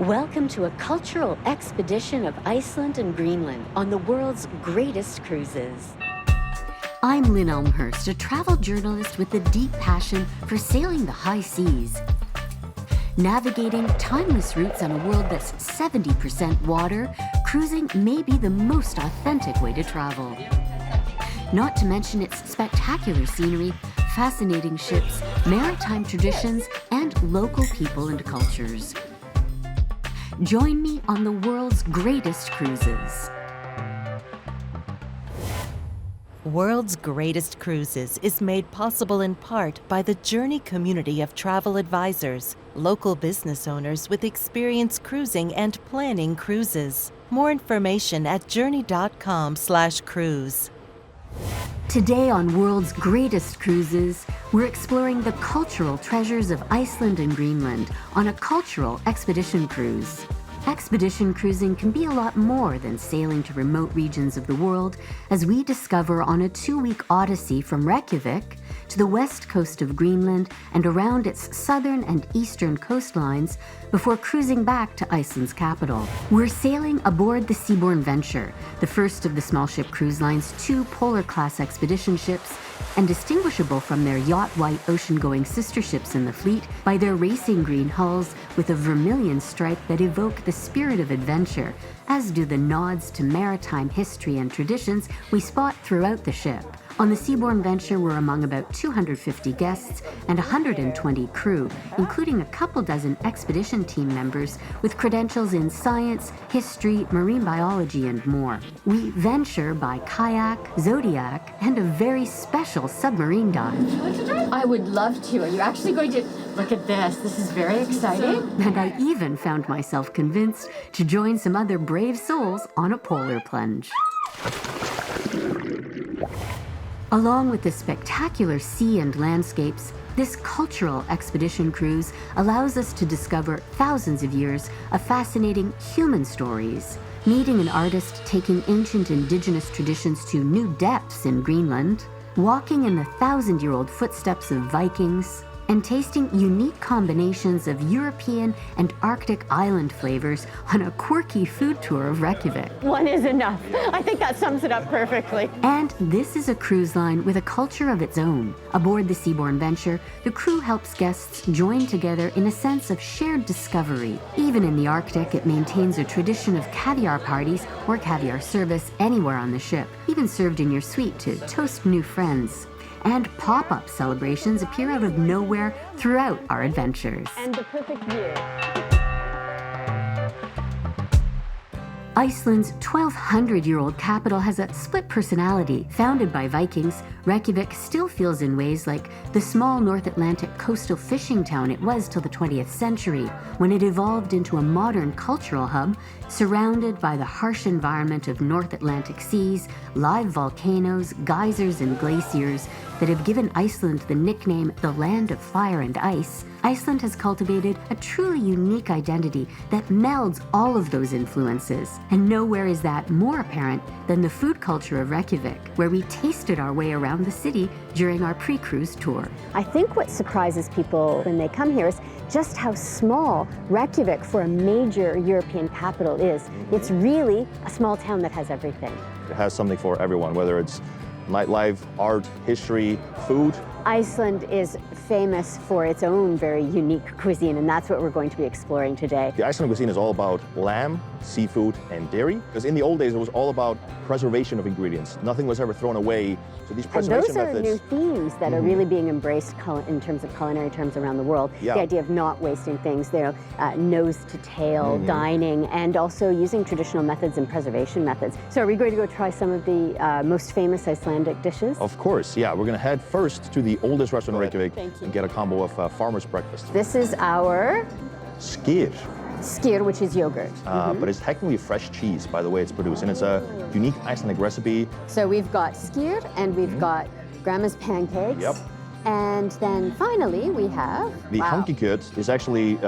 Welcome to a cultural expedition of Iceland and Greenland on the world's greatest cruises. I'm Lynn Elmhirst, a travel journalist with a deep passion for sailing the high seas. Navigating timeless routes on a world that's 70% water, cruising may be the most authentic way to travel. Not to mention its spectacular scenery, fascinating ships, maritime traditions, and local people and cultures. Join me on the world's greatest cruises. World's Greatest Cruises is made possible in part by the Journey community of travel advisors, local business owners with experience cruising and planning cruises. More information at journey.com/cruise. Today on World's Greatest Cruises, we're exploring the cultural treasures of Iceland and Greenland on a cultural expedition cruise. Expedition cruising can be a lot more than sailing to remote regions of the world, as we discover on a 2-week odyssey from Reykjavik to the west coast of Greenland and around its southern and eastern coastlines before cruising back to Iceland's capital. We're sailing aboard the Seabourn Venture, the first of the small ship cruise line's 2 polar-class expedition ships, and distinguishable from their yacht-white ocean-going sister ships in the fleet by their racing green hulls with a vermilion stripe that evoke the spirit of adventure, as do the nods to maritime history and traditions we spot throughout the ship. On the Seabourn Venture, we're among about 250 guests and 120 crew, including a couple dozen expedition team members with credentials in science, history, marine biology, and more. We venture by kayak, Zodiac, and a very special submarine dive. Would you like to drive? I would love to. Are you actually going to look at this? This is very exciting. And I even found myself convinced to join some other brave souls on a polar plunge. Along with the spectacular sea and landscapes, this cultural expedition cruise allows us to discover thousands of years of fascinating human stories, meeting an artist taking ancient Indigenous traditions to new depths in Greenland, walking in the 1,000-year-old footsteps of Vikings, and tasting unique combinations of European and Arctic island flavors on a quirky food tour of Reykjavik. One is enough. I think that sums it up perfectly. And this is a cruise line with a culture of its own. Aboard the Seabourn Venture, the crew helps guests join together in a sense of shared discovery. Even in the Arctic, it maintains a tradition of caviar parties or caviar service anywhere on the ship, even served in your suite to toast new friends. And pop-up celebrations appear out of nowhere throughout our adventures. And the perfect view. Iceland's 1,200-year-old capital has a split personality. Founded by Vikings, Reykjavik still feels in ways like the small North Atlantic coastal fishing town it was till the 20th century, when it evolved into a modern cultural hub, surrounded by the harsh environment of North Atlantic seas, live volcanoes, geysers, and glaciers that have given Iceland the nickname the Land of Fire and Ice. Iceland has cultivated a truly unique identity that melds all of those influences. And nowhere is that more apparent than the food culture of Reykjavik, where we tasted our way around the city during our pre-cruise tour. I think what surprises people when they come here is just how small Reykjavik for a major European capital is. It's really a small town that has everything. It has something for everyone, whether it's nightlife, art, history, food. Iceland is famous for its own very unique cuisine, and that's what we're going to be exploring today. The Icelandic cuisine is all about lamb, seafood, and dairy. Because in the old days, it was all about preservation of ingredients. Nothing was ever thrown away. So these preservation methods. And those are new themes that are really being embraced in terms of culinary terms around the world. Yeah. The idea of not wasting things, nose to tail dining, and also using traditional methods and preservation methods. So are we going to go try some of the most famous Icelandic dishes? Of course, yeah. We're going to head first to the oldest restaurant in Reykjavik and get a combo of farmer's breakfast. This is our Skyr. Skyr, which is yogurt. But it's technically fresh cheese by the way it's produced, and it's a unique Icelandic recipe. So we've got skyr, and we've got grandma's pancakes. Yep. And then finally we have the hankikjöt is actually,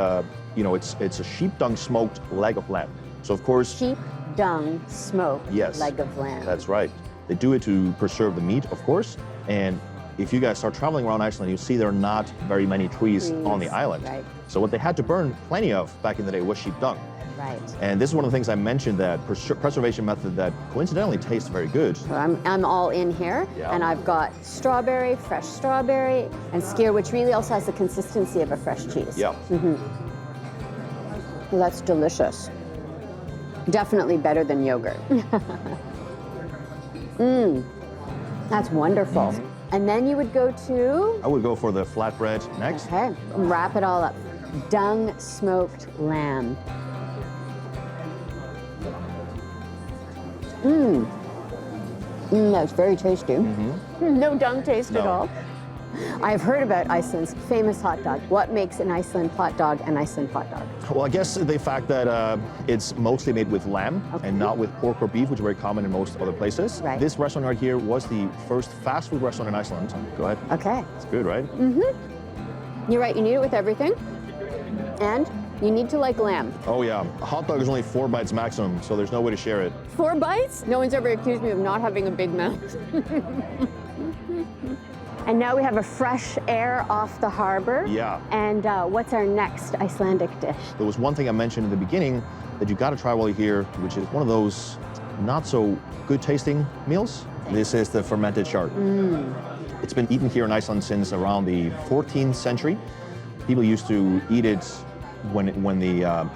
it's a sheep dung smoked leg of lamb. So of course, sheep dung smoked yes, leg of lamb. That's right. They do it to preserve the meat, of course, and if you guys start traveling around Iceland, you see there are not very many trees on the island. Right. So what they had to burn plenty of back in the day was sheep dung. Right. And this is one of the things I mentioned, that preservation method that coincidentally tastes very good. So I'm all in here, Yeah. and I've got strawberry, fresh strawberry, and skyr, which really also has the consistency of a fresh cheese. Yeah. Well, that's delicious. Definitely better than yogurt. That's wonderful. And then you would go to, I would go for the flatbread next. okay, wrap it all up. Dung smoked lamb. That's very tasty. No dung taste at No. all. I've heard about Iceland's famous hot dog. What makes an Iceland hot dog an Iceland hot dog? Well, I guess the fact that it's mostly made with lamb and not with pork or beef, which is very common in most other places. Right. This restaurant right here was the first fast food restaurant in Iceland. Go ahead. Okay. It's good, right? You're right, you need it with everything. And you need to like lamb. Oh yeah, a hot dog is only 4 bites maximum, so there's no way to share it. 4 bites? No one's ever accused me of not having a big mouth. And now we have a fresh air off the harbor. Yeah. And what's our next Icelandic dish? There was one thing I mentioned in the beginning that you got to try while you're here, which is one of those not so good tasting meals. This is the fermented shark. It's been eaten here in Iceland since around the 14th century. People used to eat it when the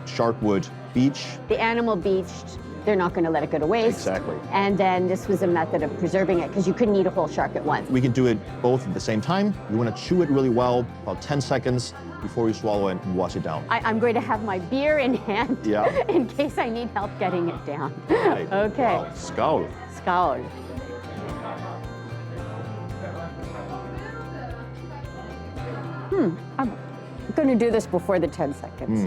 shark would beach. The animal beached, they're not going to let it go to waste. Exactly. And then this was a method of preserving it because you couldn't eat a whole shark at once. We can do it both at the same time. You want to chew it really well, about 10 seconds before you swallow it and wash it down. I'm going to have my beer in hand Yeah. in case I need help getting it down. Right. Okay. Wow. Skål. Skål. I'm going to do this before the 10 seconds.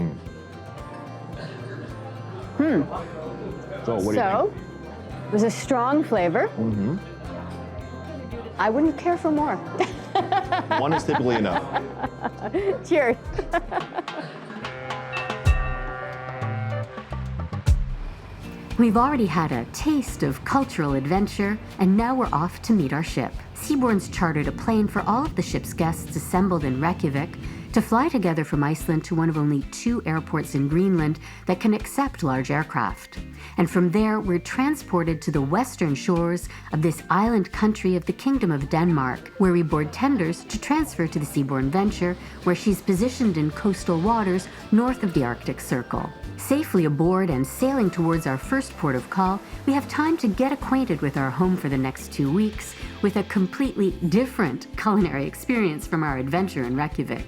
So what do you think? So, it was a strong flavor. I wouldn't care for more. One is typically enough. Cheers. We've already had a taste of cultural adventure, and now we're off to meet our ship. Seabourn's chartered a plane for all of the ship's guests assembled in Reykjavik to fly together from Iceland to one of only 2 airports in Greenland that can accept large aircraft. And from there, we're transported to the western shores of this island country of the Kingdom of Denmark, where we board tenders to transfer to the Seabourn Venture, where she's positioned in coastal waters north of the Arctic Circle. Safely aboard and sailing towards our first port of call, we have time to get acquainted with our home for the next 2 weeks, with a completely different culinary experience from our adventure in Reykjavik.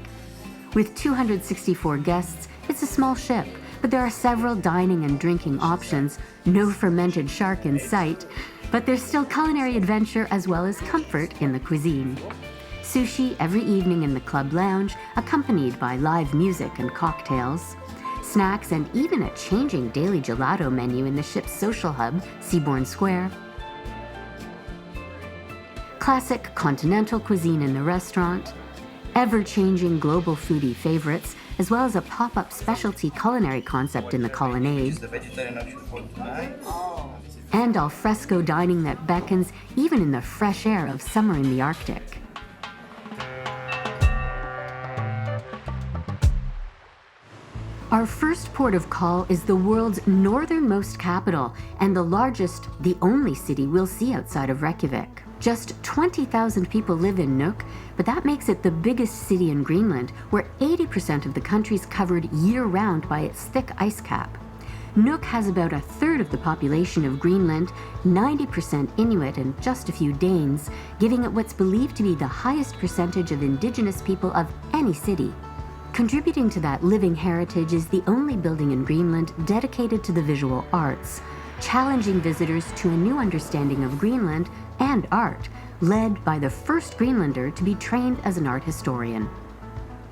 With 264 guests, it's a small ship, but there are several dining and drinking options, no fermented shark in sight, but there's still culinary adventure as well as comfort in the cuisine. Sushi every evening in the club lounge, accompanied by live music and cocktails. Snacks and even a changing daily gelato menu in the ship's social hub, Seabourn Square. Classic continental cuisine in the restaurant. Ever-changing global foodie favorites, as well as a pop-up specialty culinary concept in the colonnade. And al fresco dining that beckons even in the fresh air of summer in the Arctic. Our first port of call is the world's northernmost capital and the only city we'll see outside of Reykjavik. Just 20,000 people live in Nuuk, but that makes it the biggest city in Greenland, where 80% of the country's covered year-round by its thick ice cap. Nuuk has about a third of the population of Greenland, 90% Inuit and just a few Danes, giving it what's believed to be the highest percentage of Indigenous people of any city. Contributing to that living heritage is the only building in Greenland dedicated to the visual arts, challenging visitors to a new understanding of Greenland and art, led by the first Greenlander to be trained as an art historian.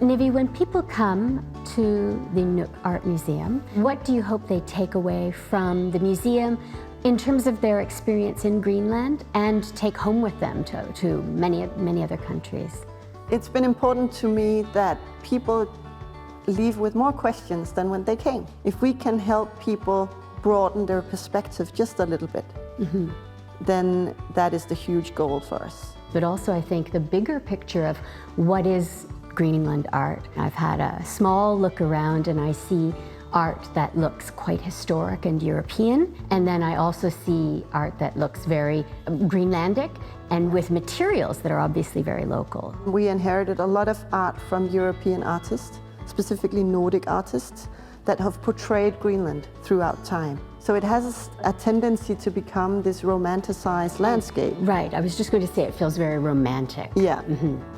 Nivi, when people come to the Nuuk Art Museum, what do you hope they take away from the museum in terms of their experience in Greenland and take home with them to many other countries? It's been important to me that people leave with more questions than when they came. If we can help people broaden their perspective just a little bit, then that is the huge goal for us. but also I think the bigger picture of what is Greenland art. I've had a small look around and I see art that looks quite historic and European, and then I also see art that looks very Greenlandic and with materials that are obviously very local. We inherited a lot of art from European artists, specifically Nordic artists, that have portrayed Greenland throughout time. So it has a tendency to become this romanticized landscape. Right, I was just going to say it feels very romantic. Yeah,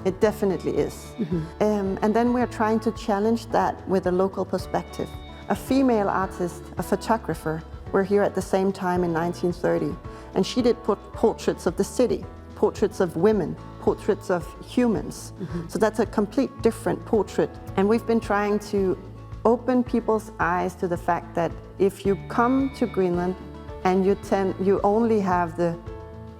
it definitely is. And then we're trying to challenge that with a local perspective. A female artist, a photographer, were here at the same time in 1930, and she did portraits of the city, portraits of women, portraits of humans. So that's a complete different portrait. And we've been trying to open people's eyes to the fact that if you come to Greenland and you only have the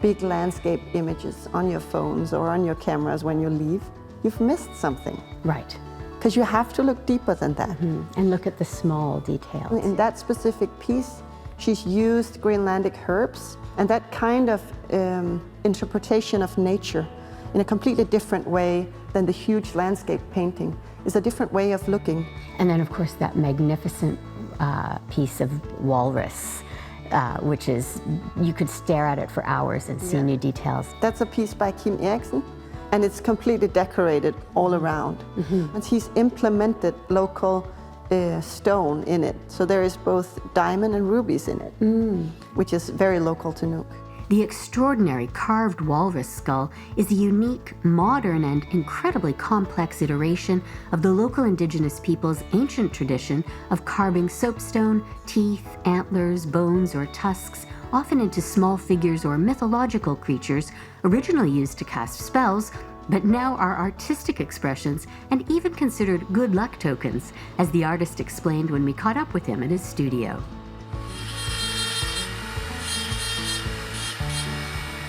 big landscape images on your phones or on your cameras when you leave, you've missed something. Right. Because you have to look deeper than that. And look at the small details. In that specific piece, she's used Greenlandic herbs, and that kind of interpretation of nature in a completely different way than the huge landscape painting is a different way of looking. And then of course that magnificent piece of walrus, which is, you could stare at it for hours and see new details. That's a piece by Kim Eriksen, and it's completely decorated all around. And he's implemented local stone in it. So there is both diamond and rubies in it, which is very local to Nuuk. The extraordinary carved walrus skull is a unique, modern, and incredibly complex iteration of the local Indigenous people's ancient tradition of carving soapstone, teeth, antlers, bones, or tusks, often into small figures or mythological creatures, originally used to cast spells, but now are artistic expressions and even considered good luck tokens, as the artist explained when we caught up with him at his studio.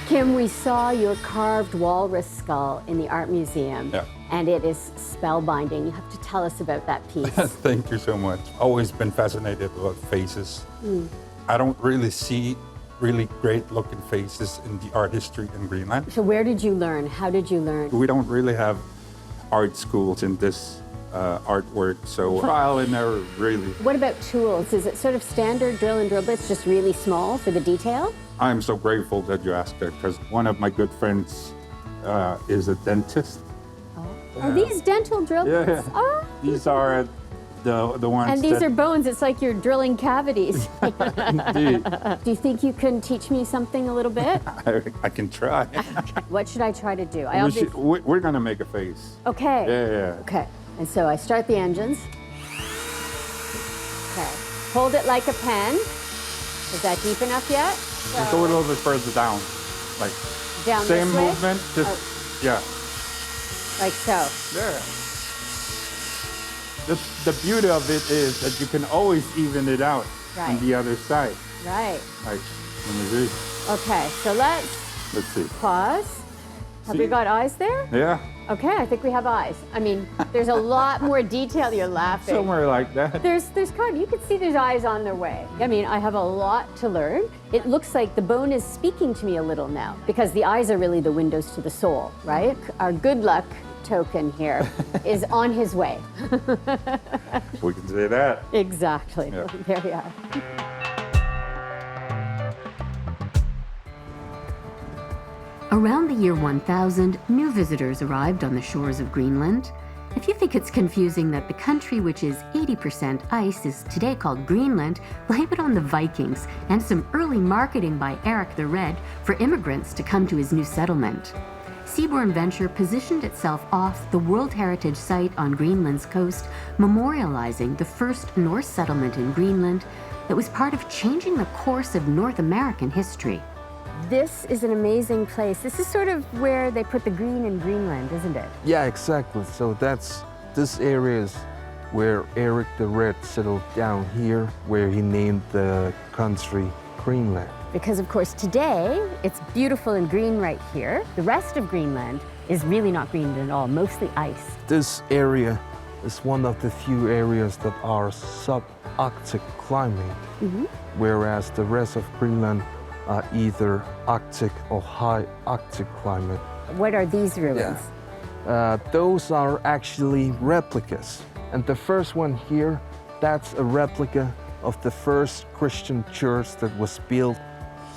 Kim, we saw your carved walrus skull in the art museum, and it is spellbinding. You have to tell us about that piece. Thank you so much. Always been fascinated about faces. I don't really see really great looking faces in the art history in Greenland. So where did you learn? How did you learn? We don't really have art schools in this artwork, so trial and error, really. What about tools? Is it sort of standard drill and drill bits, just really small for the detail? I'm so grateful that you asked that, because one of my good friends is a dentist. Are these dental drill bits? Oh. These are the ones and these are bones. It's like you're drilling cavities. Indeed. Do you think you can teach me something a little bit? I can try. What should I try to do? We're going to make a face. Okay. Yeah. Okay. And so I start the engines. Okay. Hold it like a pen. Is that deep enough yet? Just go a little bit further down. Like down same this way? movement, just yeah. Like so. Yeah. The beauty of it is that you can always even it out on the other side. Right. Like, let me see. Okay, so let's see. Pause. Have we got eyes there? Yeah. Okay, I think we have eyes. I mean, there's a lot more detail. You're laughing. Somewhere like that. There's kind of, you can see there's eyes on their way. I mean, I have a lot to learn. It looks like the bone is speaking to me a little now, because the eyes are really the windows to the soul, right? Our good luck token here is on his way. We can say that. Exactly. Yeah. There we are. Around the year 1000, new visitors arrived on the shores of Greenland. If you think it's confusing that the country, which is 80% ice, is today called Greenland, blame it on the Vikings and some early marketing by Erik the Red for immigrants to come to his new settlement. Seabourn Venture positioned itself off the World Heritage Site on Greenland's coast, memorializing the first Norse settlement in Greenland that was part of changing the course of North American history. This is an amazing place. This is sort of where they put the green in Greenland, isn't it? Yeah, exactly. So this area is where Erik the Red settled down here, where he named the country Greenland. Because of course today, it's beautiful and green right here. The rest of Greenland is really not green at all, mostly ice. This area is one of the few areas that are subarctic climate, whereas the rest of Greenland are either Arctic or high Arctic climate. What are these ruins? Those are actually replicas. And the first one here, that's a replica of the first Christian church that was built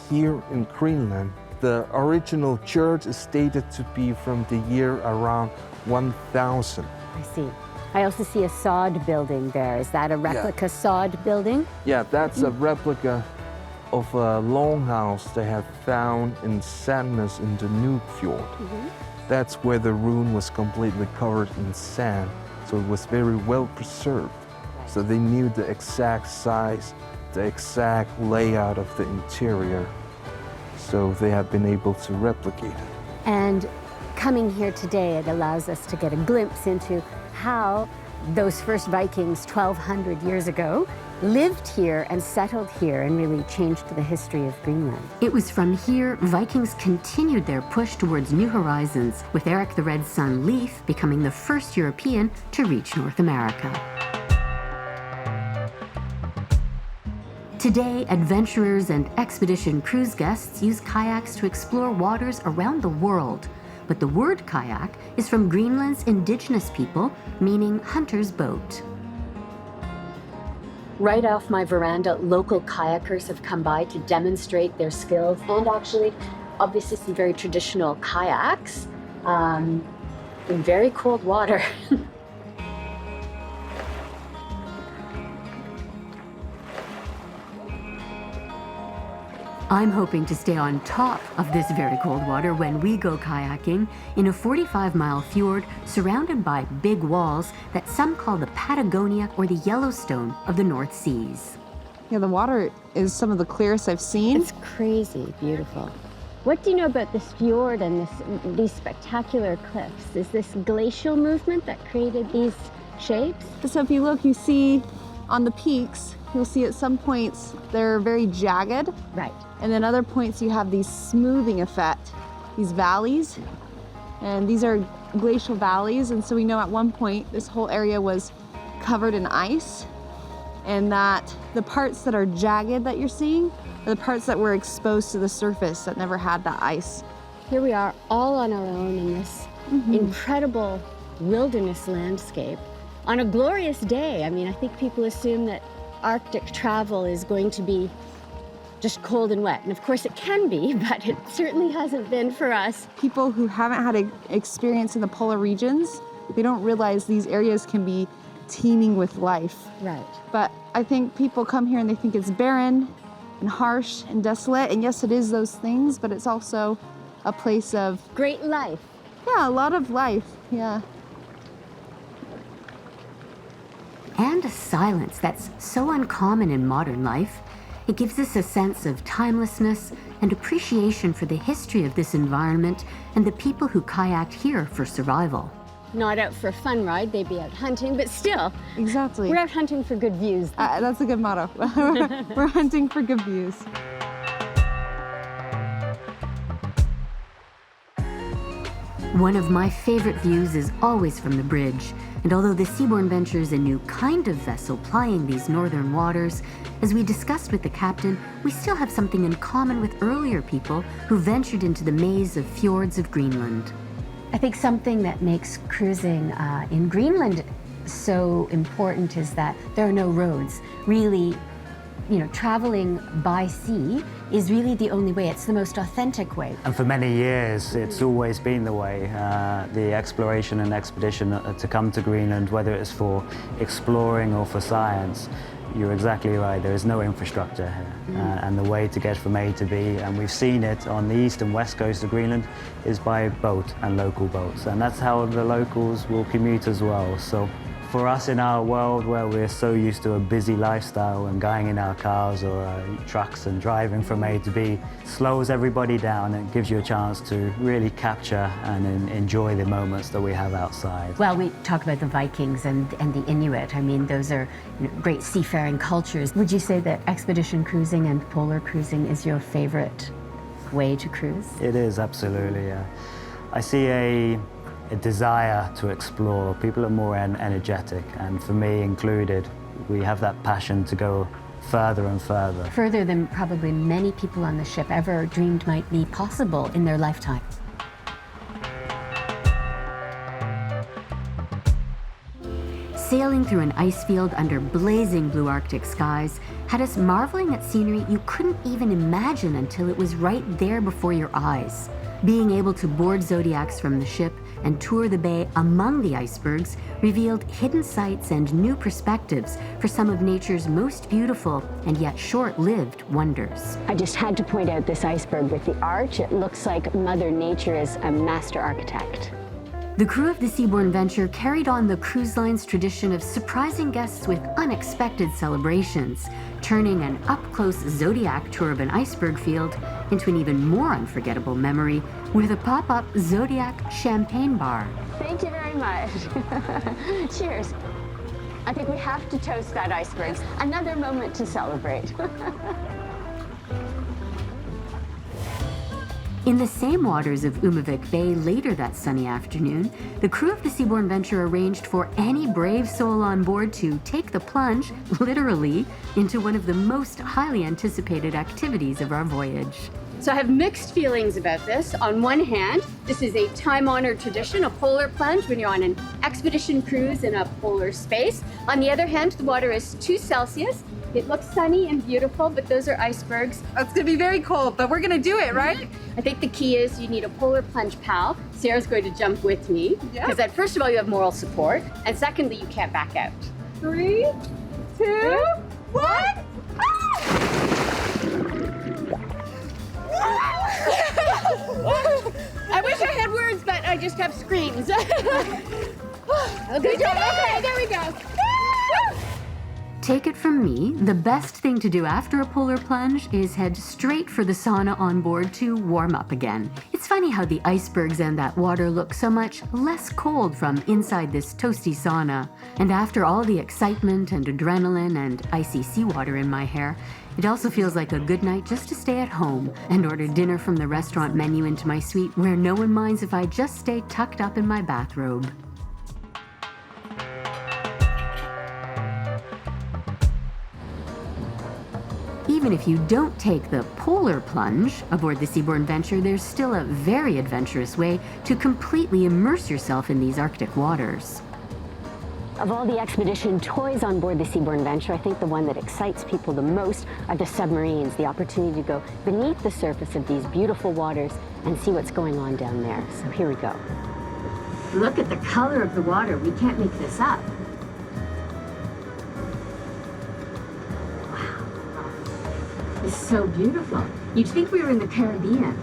here in Greenland. The original church is stated to be from the year around 1000. I see. I also see a sod building there. Is that a replica sod building? Yeah, that's a replica of a longhouse they have found in Sandnes in the Nuuk fjord. That's where the ruin was completely covered in sand, so it was very well preserved. So they knew the exact size, the exact layout of the interior, so they have been able to replicate it. And coming here today, it allows us to get a glimpse into how those first Vikings 1,200 years ago lived here and settled here and really changed the history of Greenland. It was from here Vikings continued their push towards new horizons, with Erik the Red Sun Leif becoming the first European to reach North America. Today, adventurers and expedition cruise guests use kayaks to explore waters around the world. But the word kayak is from Greenland's Indigenous people, meaning hunter's boat. Right off my veranda, local kayakers have come by to demonstrate their skills and actually, obviously, some very traditional kayaks in very cold water. I'm hoping to stay on top of this very cold water when we go kayaking in a 45-mile fjord surrounded by big walls that some call the Patagonia or the Yellowstone of the North Seas. Yeah, the water is some of the clearest I've seen. It's crazy beautiful. What do you know about this fjord and these spectacular cliffs? Is this glacial movement that created these shapes? So if you look, you see on the peaks, you'll see at some points they're very jagged. Right. And then other points you have these smoothing effect, these valleys. And these are glacial valleys. And so we know at one point this whole area was covered in ice, and that the parts that are jagged that you're seeing are the parts that were exposed to the surface that never had that ice. Here we are all on our own in this incredible wilderness landscape on a glorious day. I mean, I think people assume that Arctic travel is going to be just cold and wet. And of course it can be, but it certainly hasn't been for us. People who haven't had an experience in the polar regions, they don't realize these areas can be teeming with life. Right. But I think people come here and they think it's barren and harsh and desolate. And yes, it is those things, but it's also a place of great life. Yeah, a lot of life, yeah. And a silence that's so uncommon in modern life. It gives us a sense of timelessness and appreciation for the history of this environment and the people who kayaked here for survival. Not out for a fun ride, they'd be out hunting, but still. Exactly. We're out hunting for good views. That's a good motto. We're hunting for good views. One of my favorite views is always from the bridge, and although the Seabourn ventures a new kind of vessel plying these northern waters, as we discussed with the captain, we still have something in common with earlier people who ventured into the maze of fjords of Greenland. I think something that makes cruising in Greenland so important is that there are no roads. Really, traveling by sea is really the only way. It's the most authentic way. And for many years, it's always been the way. The exploration and expedition to come to Greenland, whether it's for exploring or for science, you're exactly right. There is no infrastructure here. And the way to get from A to B, and we've seen it on the east and west coast of Greenland, is by boat and local boats. And that's how the locals will commute as well. So for us in our world where we're so used to a busy lifestyle and going in our cars or trucks and driving from A to B, slows everybody down and gives you a chance to really capture and enjoy the moments that we have outside. Well, we talk about the Vikings and the Inuit. I mean, those are great seafaring cultures. Would you say that expedition cruising and polar cruising is your favorite way to cruise? It is, absolutely, yeah. I see a desire to explore. People are more energetic, and for me included, we have that passion to go further and further. Further than probably many people on the ship ever dreamed might be possible in their lifetime. sailing through an ice field under blazing blue Arctic skies had us marveling at scenery you couldn't even imagine until it was right there before your eyes. Being able to board Zodiacs from the ship and tour the bay among the icebergs revealed hidden sights and new perspectives for some of nature's most beautiful and yet short-lived wonders. I just had to point out this iceberg with the arch. It looks like Mother Nature is a master architect. The crew of the Seabourn Venture carried on the cruise line's tradition of surprising guests with unexpected celebrations, turning an up-close Zodiac tour of an iceberg field into an even more unforgettable memory with a pop-up Zodiac champagne bar. Thank you very much. Cheers. I think we have to toast that iceberg. Another moment to celebrate. In the same waters of Umavik Bay later that sunny afternoon, the crew of the Seabourn Venture arranged for any brave soul on board to take the plunge, literally, into one of the most highly anticipated activities of our voyage. So I have mixed feelings about this. On one hand, this is a time-honored tradition, a polar plunge when you're on an expedition cruise in a polar space. On the other hand, the water is 2 Celsius. It looks sunny and beautiful, but those are icebergs. It's gonna be very cold, but we're gonna do it, right? I think the key is you need a polar plunge pal. Sarah's going to jump with me, because first of all, you have moral support, and secondly, you can't back out. 3, 2, 1. I wish I had words, but I just have screams. Good job. Okay, there we go. Take it from me, the best thing to do after a polar plunge is head straight for the sauna on board to warm up again. It's funny how the icebergs and that water look so much less cold from inside this toasty sauna. And after all the excitement and adrenaline and icy seawater in my hair, it also feels like a good night just to stay at home and order dinner from the restaurant menu into my suite where no one minds if I just stay tucked up in my bathrobe. Even if you don't take the polar plunge aboard the Seabourn Venture, there's still a very adventurous way to completely immerse yourself in these Arctic waters. Of all the expedition toys on board the Seabourn Venture, I think the one that excites people the most are the submarines, the opportunity to go beneath the surface of these beautiful waters and see what's going on down there. So here we go. Look at the color of the water. We can't make this up. It's so beautiful. You'd think we were in the Caribbean.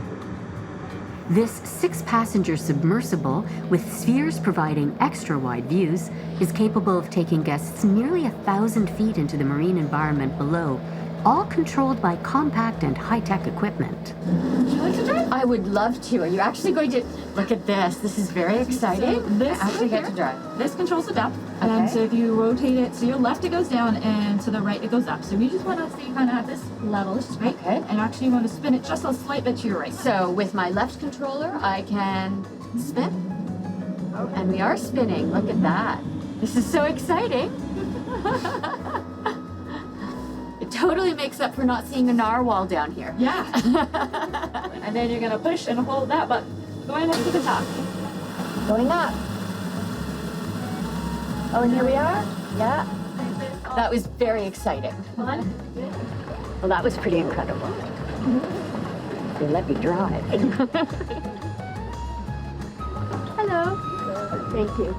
This 6-passenger submersible, with spheres providing extra-wide views, is capable of taking guests nearly 1,000 feet into the marine environment below, all controlled by compact and high-tech equipment. Would you like to drive? I would love to. Are you actually going to... Look at this. This is very exciting. So this I actually right get to drive. This controls the depth. Okay. And so if you rotate it, so your left it goes down and to the right it goes up. So we just want to see kind of at this level, right? Okay. And actually you want to spin it just a slight bit to your right. So with my left controller, I can spin. And we are spinning. Look at that. This is so exciting. It totally makes up for not seeing a narwhal down here. Yeah. And then you're going to push and hold that button. Going up to the top. Going up. Oh, and here we are? Yeah. That was very exciting. One. Well, that was pretty incredible. They let me drive. Hello. Thank you.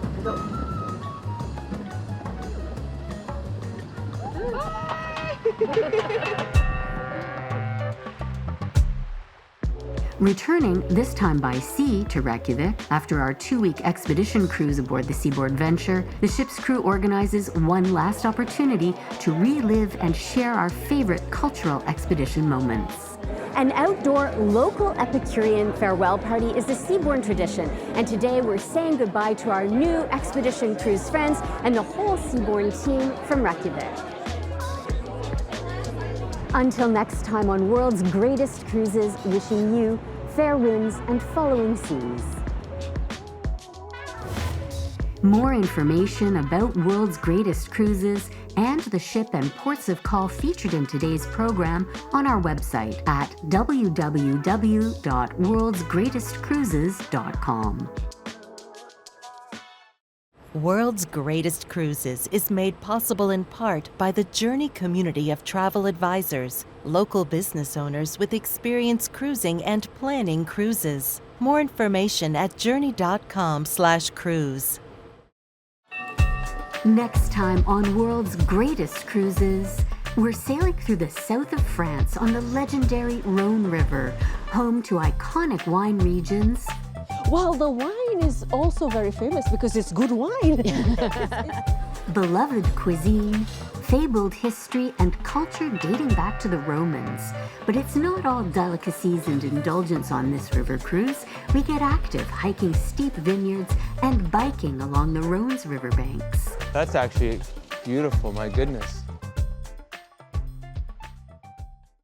Returning, this time by sea, to Reykjavik, after our 2-week expedition cruise aboard the Seabourn Venture, the ship's crew organizes one last opportunity to relive and share our favorite cultural expedition moments. An outdoor, local Epicurean farewell party is a Seabourn tradition, and today we're saying goodbye to our new expedition cruise friends and the whole Seabourn team from Reykjavik. Until next time on World's Greatest Cruises, wishing you fair winds and following seas. More information about World's Greatest Cruises and the ship and ports of call featured in today's program on our website at www.worldsgreatestcruises.com. World's Greatest Cruises is made possible in part by the Journey community of travel advisors, local business owners with experience cruising and planning cruises. More information at journey.com/cruise. Next time on World's Greatest Cruises, we're sailing through the south of France on the legendary Rhone River, home to iconic wine regions. Well, the wine is also very famous because it's good wine. Beloved cuisine, fabled history, and culture dating back to the Romans. But it's not all delicacies and indulgence on this river cruise. We get active hiking steep vineyards and biking along the Rhone's riverbanks. That's actually beautiful, my goodness.